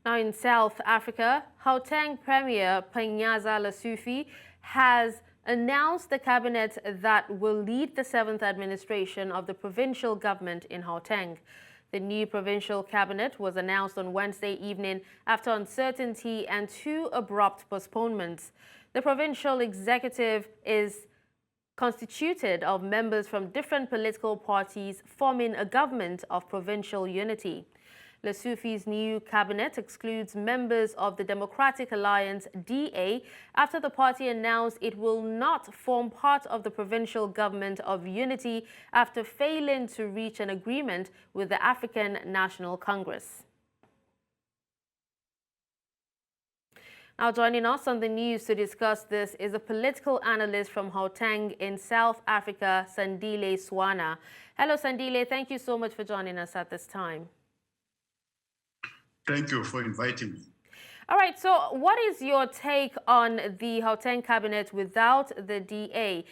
Now in South Africa, Gauteng Premier Panyaza Lesufi has announced the cabinet that will lead the 7th administration of the provincial government in Gauteng. The new provincial cabinet was announced on Wednesday evening after uncertainty and 2 abrupt postponements. The provincial executive is constituted of members from different political parties forming a government of provincial unity. Lesufi's new cabinet excludes members of the Democratic Alliance DA after the party announced it will not form part of the provincial government of unity after failing to reach an agreement with the African National Congress. Now joining us on the news to discuss this is a political analyst from Gauteng in South Africa, Sandile Swana. Hello Sandile, thank you so much for joining us at this time. Thank you for inviting me. All right, so what is your take on the Gauteng cabinet without the DA?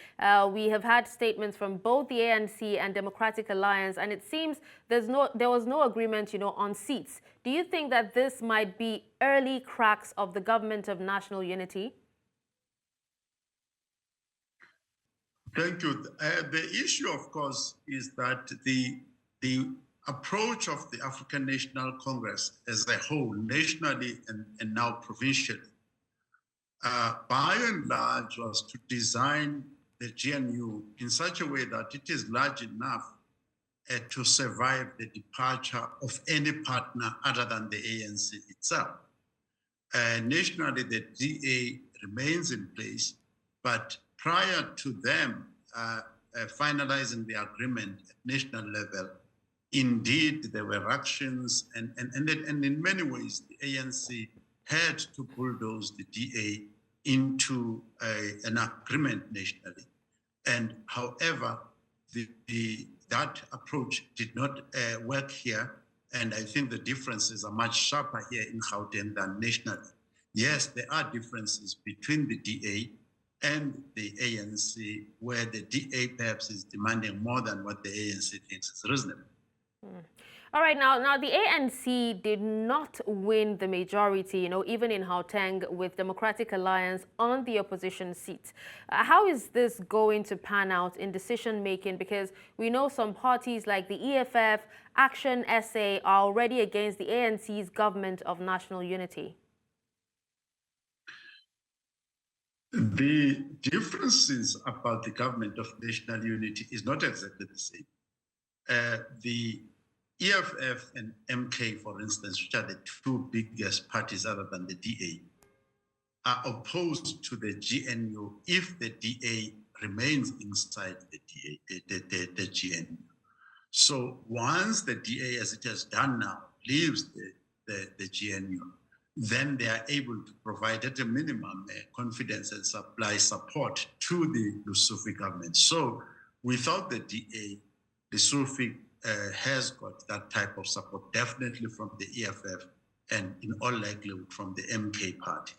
We have had statements from both the ANC and Democratic Alliance, and it seems there was no agreement, on seats. Do you think that this might be early cracks of the Government of National Unity? Thank you. The issue, of course, is that the approach of the African National Congress as a whole, nationally and now provincially, by and large was to design the GNU in such a way that it is large enough to survive the departure of any partner other than the ANC itself. Nationally, the DA remains in place, but prior to them finalizing the agreement at national level, indeed, there were actions, and in many ways, the ANC had to bulldoze the DA into an agreement nationally. And however, that approach did not work here, and I think the differences are much sharper here in Gauteng than nationally. Yes, there are differences between the DA and the ANC, where the DA perhaps is demanding more than what the ANC thinks is reasonable. All right, now the ANC did not win the majority, even in Gauteng with Democratic Alliance on the opposition seat. How is this going to pan out in decision-making? Because we know some parties like the EFF, Action SA are already against the ANC's Government of National Unity. The differences about the Government of National Unity is not exactly the same. The EFF and MK, for instance, which are the 2 biggest parties other than the DA, are opposed to the GNU if the DA remains inside the GNU. So once the DA, as it has done now, leaves the GNU, then they are able to provide at a minimum confidence and supply support to the Lesufi government. So without the DA, Lesufi has got that type of support, definitely from the EFF and in all likelihood from the MK party.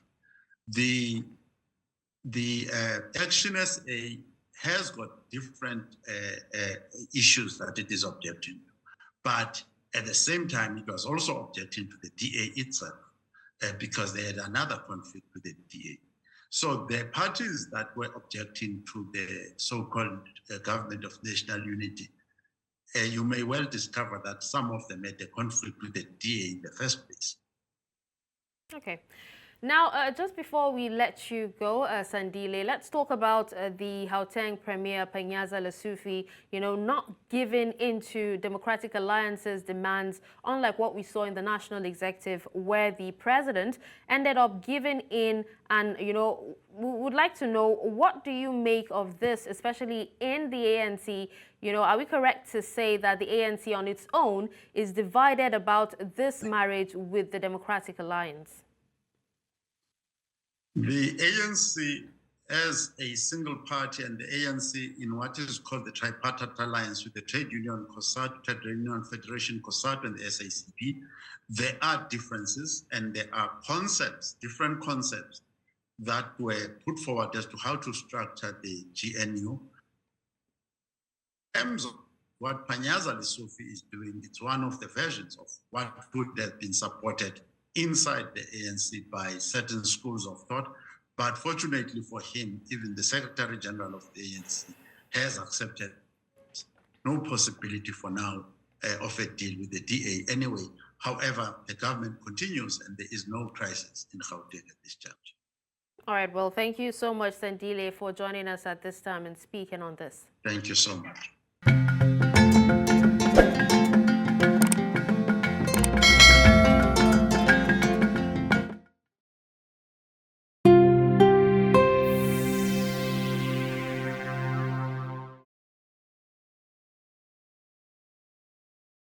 The Action SA has got different issues that it is objecting to, but at the same time, it was also objecting to the DA itself because they had another conflict with the DA. So the parties that were objecting to the so-called Government of National Unity, you may well discover that some of them had a conflict with the DA in the first place. Okay. Now, just before we let you go, Sandile, let's talk about the Gauteng Premier Panyaza Lesufi, not giving into Democratic Alliance's demands, unlike what we saw in the National Executive, where the president ended up giving in. And, we would like to know, what do you make of this, especially in the ANC? Are we correct to say that the ANC on its own is divided about this marriage with the Democratic Alliance? The ANC as a single party and the ANC in what is called the tripartite alliance with the Trade Union COSATU, Trade Union Federation COSATU and the SACP, there are differences and there are concepts, different concepts that were put forward as to how to structure the GNU. In terms of what Panyaza Lesufi is doing, it's one of the versions of what would have been supported inside the ANC by certain schools of thought. But fortunately for him, even the Secretary General of the ANC has accepted no possibility for now of a deal with the DA anyway. However, the government continues and there is no crisis in Gauteng at this juncture. All right, well, thank you so much, Sandile, for joining us at this time and speaking on this. Thank you so much.